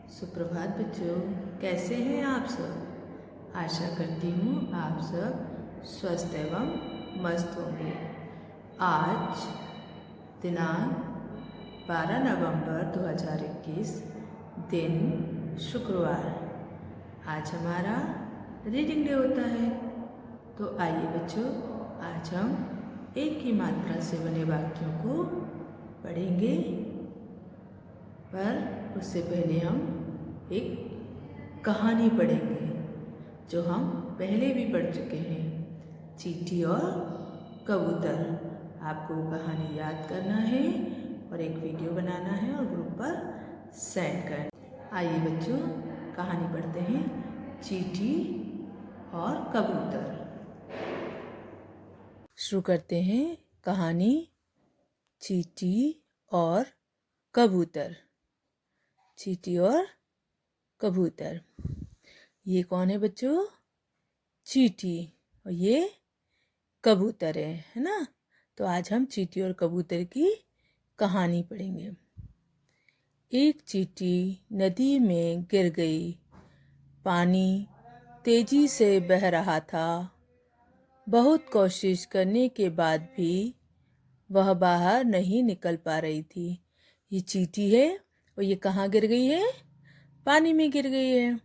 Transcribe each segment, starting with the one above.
सुप्रभात बच्चों, कैसे हैं आप सब। आशा करती हूँ आप सब स्वस्थ एवं मस्त होंगे। आज दिनांक 12 नवंबर 2021 दिन शुक्रवार। आज हमारा रीडिंग डे होता है। तो आइए बच्चों, आज हम एक ही मात्रा से बने वाक्यों को पढ़ेंगे। पर उससे पहले हम एक कहानी पढ़ेंगे जो हम पहले भी पढ़ चुके हैं, चींटी और कबूतर। आपको कहानी याद करना है और एक वीडियो बनाना है और ग्रुप पर सेंड करना। आइए बच्चों, कहानी पढ़ते हैं, चींटी और कबूतर। शुरू करते हैं कहानी, चींटी और कबूतर। चींटी और कबूतर। ये कौन है बच्चों? चींटी, और ये कबूतर है ना। तो आज हम चींटी और कबूतर की कहानी पढ़ेंगे। एक चींटी नदी में गिर गई। पानी तेजी से बह रहा था। बहुत कोशिश करने के बाद भी वह बाहर नहीं निकल पा रही थी। ये चींटी है और ये कहाँ गिर गई है? पानी में गिर गई है।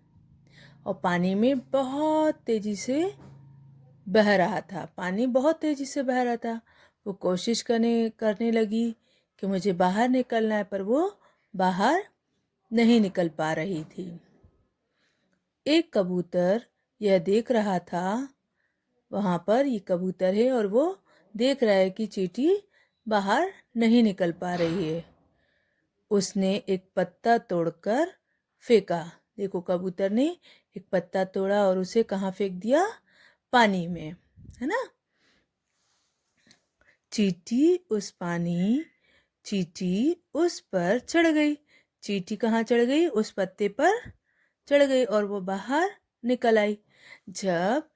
और पानी में बहुत तेजी से बह रहा था। पानी बहुत तेजी से बह रहा था। वो कोशिश करने लगी कि मुझे बाहर निकलना है, पर वो बाहर नहीं निकल पा रही थी। एक कबूतर यह देख रहा था। वहाँ पर ये कबूतर है और वो देख रहा है कि चींटी बाहर नहीं निकल पा रही है। उसने एक पत्ता तोड़कर फेंका। देखो, कबूतर ने एक पत्ता तोड़ा और उसे कहाँ फेंक दिया? पानी में, है ना। चींटी उस पर चढ़ गई। चींटी कहाँ चढ़ गई? उस पत्ते पर चढ़ गई और वो बाहर निकल आई। जब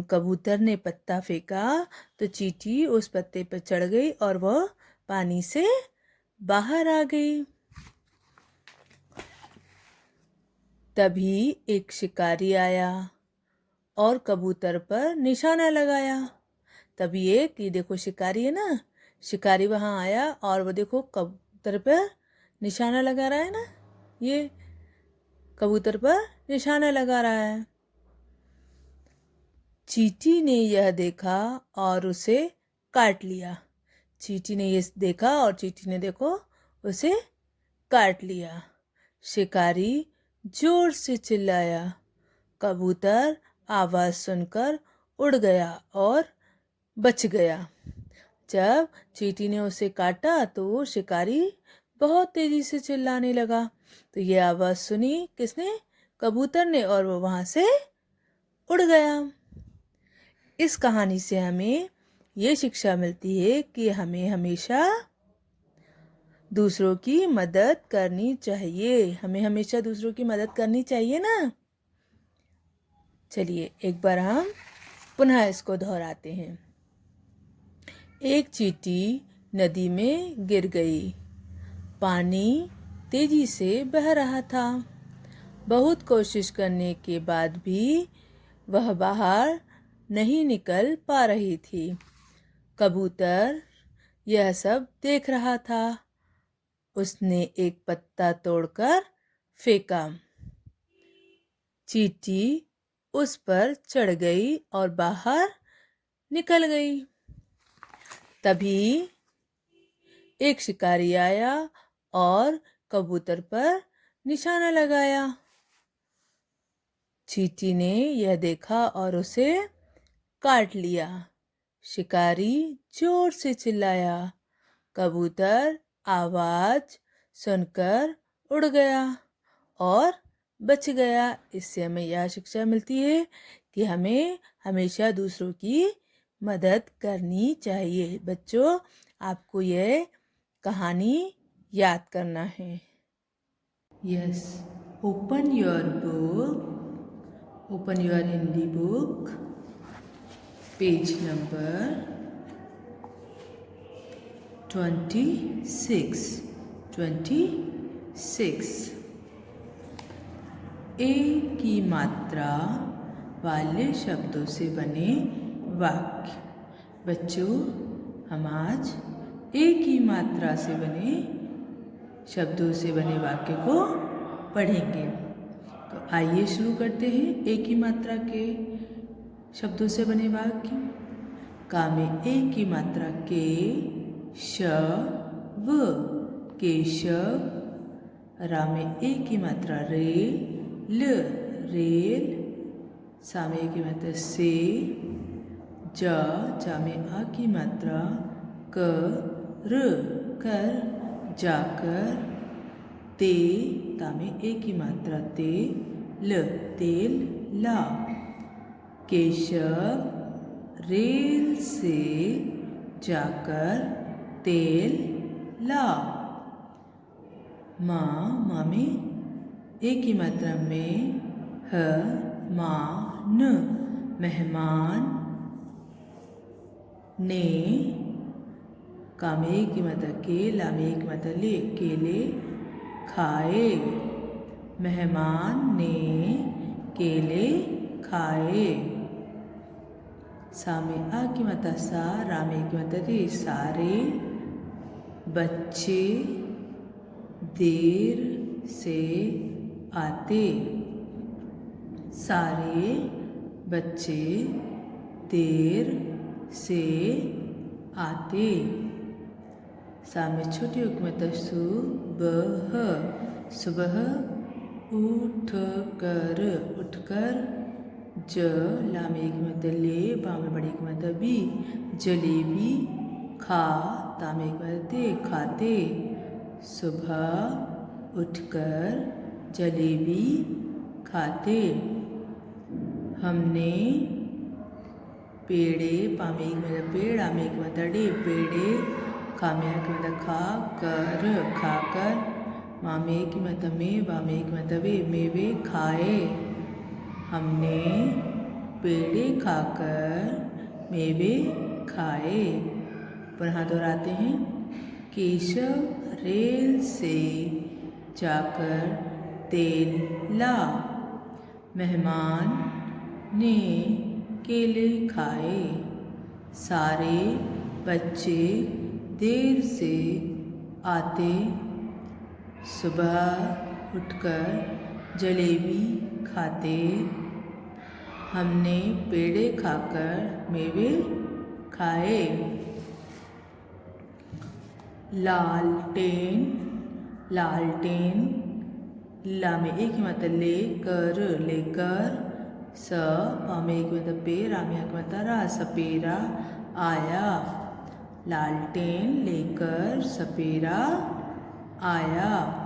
कबूतर ने पत्ता फेंका तो चींटी उस पत्ते पर चढ़ गई और वह पानी से बाहर आ गई। तभी एक शिकारी आया और कबूतर पर निशाना लगाया। तभी ये देखो, शिकारी है ना, शिकारी वहाँ आया और वो देखो कबूतर पर निशाना लगा रहा है ना। ये कबूतर पर निशाना लगा रहा है। चींटी ने यह देखा और उसे काट लिया। चींटी ने ये देखा और चींटी ने देखो उसे काट लिया। शिकारी जोर से चिल्लाया। कबूतर आवाज सुनकर उड़ गया और बच गया। जब चींटी ने उसे काटा तो शिकारी बहुत तेजी से चिल्लाने लगा। तो ये आवाज सुनी किसने? कबूतर ने, और वो वहां से उड़ गया। इस कहानी से हमें ये शिक्षा मिलती है कि हमें हमेशा दूसरों की मदद करनी चाहिए। हमें हमेशा दूसरों की मदद करनी चाहिए ना। चलिए एक बार हम पुनः इसको दोहराते हैं। एक चींटी नदी में गिर गई। पानी तेजी से बह रहा था। बहुत कोशिश करने के बाद भी वह बाहर नहीं निकल पा रही थी। कबूतर यह सब देख रहा था। उसने एक पत्ता तोड़कर फेंका। चींटी उस पर चढ़ गई और बाहर निकल गई। तभी एक शिकारी आया और कबूतर पर निशाना लगाया। चींटी ने यह देखा और उसे काट लिया। शिकारी जोर से चिल्लाया। कबूतर आवाज सुनकर उड़ गया और बच गया। इससे हमें यह शिक्षा मिलती है कि हमें हमेशा दूसरों की मदद करनी चाहिए। बच्चों, आपको यह कहानी याद करना है। Yes, open your book, open your Hindi book, page number 26। ए की मात्रा वाले शब्दों से बने वाक्य। बच्चों, हम आज ए की मात्रा से बने शब्दों से बने वाक्य को पढ़ेंगे। तो आइए शुरू करते हैं ए की मात्रा के शब्दों से बने वाक्य। का में ए की मात्रा के, शव, केशव। रा में ए की मात्रा रे, ल, रेल। सा में ए की मात्रा से, जा में आ की मात्रा क, र, कर, जाकर। ते, ता में ए की मात्रा ते, ल, तेल, ला। केशव रेल से जाकर तेल ला। माँ में ए की मात्रा में, ह, मान, मेहमान। ने, का में ए की मात्रा के, ला में ए की मात्रा ले, केले खाए। मेहमान ने केले खाए। सा में आ की मात्रा सा, रा में ए की मात्रा रे, सारे। बच्चे देर से आते। सारे बच्चे देर से आते। सा में छोटी ओ की मात्रा सुबह, सुबह उठकर, उठकर। ज, ला में एक मात्रा ले, बा में बड़ी की मात्रा बी, जलेबी। खा, ता में एक मात्रा ते, खाते। सुबह उठकर जलेबी खाते। हमने पेड़े, पा में एक मात्रा पेड़, आ में एक मात्रा डे, पेड़े। खा में एक मात्रा खा कर, खाकर। माँ में एक मात्रा में, बा में एक मात्रा वे, मेवे खाए। हमने पेड़े खाकर मेवे खाए। पुनः दोहराते हैं। केशव रेल से जाकर तेल ला। मेहमान ने केले खाए। सारे बच्चे देर से आते। सुबह उठकर जलेबी खाते। हमने पेड़े खाकर मेवे खाए। लालटेन, लालटेन। ला में एक मात्रा ले कर, लेकर। स, पा में एक मात्रा पे, रा में एक मात्रा रा, सपेरा आया। लालटेन लेकर सपेरा आया।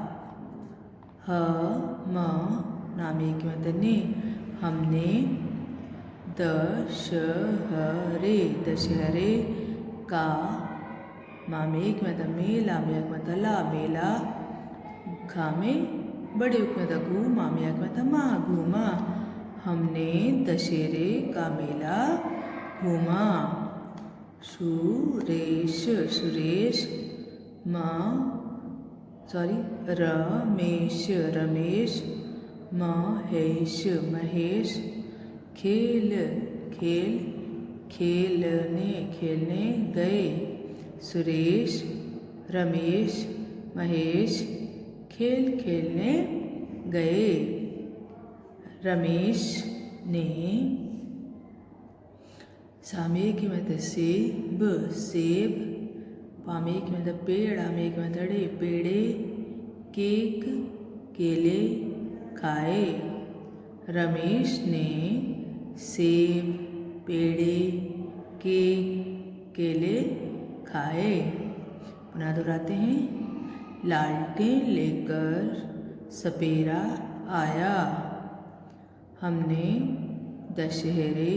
ह, म, ना में एक मात्रा ने, हमने दशहरे, दशहरे का। माँ में एक मात्रा में, ला में एक मात्रा ला, मेला। घा में बड़े उक मात्रा घू, माँ में एक मात्रा माँ, घूमा। हमने दशहरे का मेला घूमा। सुरेश, सुरेश। रमेश, रमेश। महेश, महेश। खेल, खेल, खेलने, खेलने गए। सुरेश, रमेश, महेश खेल खेलने गए। रमेश ने, सामे की मतलब सेब, सेब। पामे की मतलब पेड़, आमे की मतलब पेड़े। केक, केले खाए। रमेश ने सेब, पेड़े, केक, केले खाए। पुनः दोहराते हैं। लालटेन लेकर सपेरा आया। हमने दशहरे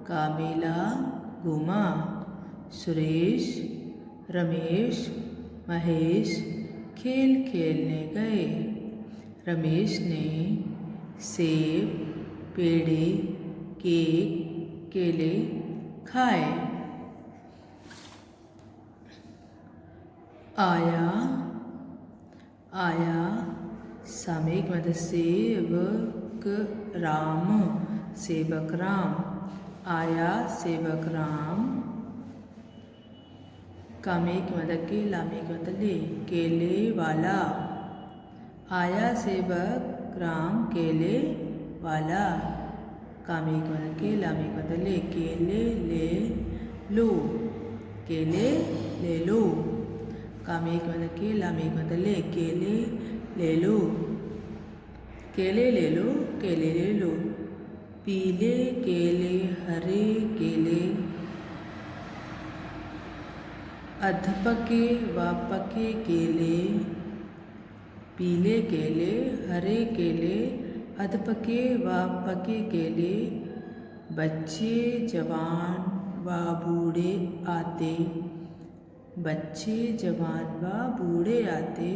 का मेला घूमा। सुरेश, रमेश, महेश खेल खेलने गए। रमेश ने सेब, पेड़े, केक, केले खाए। आया, आया। स, सामयिक मतलब सेवक राम, सेवक राम। आया सेवक राम, कामेक मतलब के, लामेक मतलब ले, केले वाला। आया सेवक राम केले वाला, कामेक मतलब के, लामेक मतलब ले, केले ले लो, केले ले लो। कामेक मतलब के, लामेक मतलब ले, केले ले लो, केले ले लो, केले ले लो। पीले केले हरे केले, अधपके व पके केले। पीले केले हरे केले, अधपके व पके केले। बच्चे जवान व बूढ़े आते, बच्चे जवान व बूढ़े आते,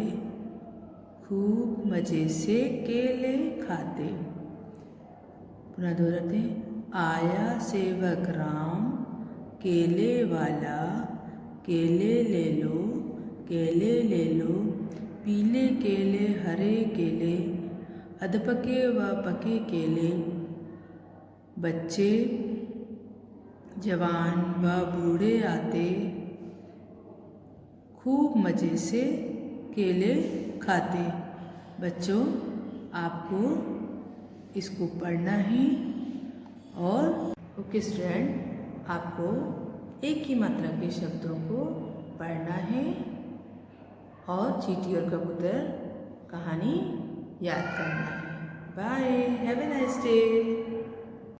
खूब मज़े से केले खाते। पुनः दोहराते हैं। आया सेवक राम केले वाला, केले ले लो, केले ले लो। पीले केले हरे केले, अधपके व पके केले। बच्चे जवान व बूढ़े आते, खूब मज़े से केले खाते। बच्चों, आपको इसको पढ़ना है और ओके स्टूडेंट, आपको एक ही मात्रा के शब्दों को पढ़ना है और चींटी और कबूतर कहानी याद करना है। Bye, have a nice day.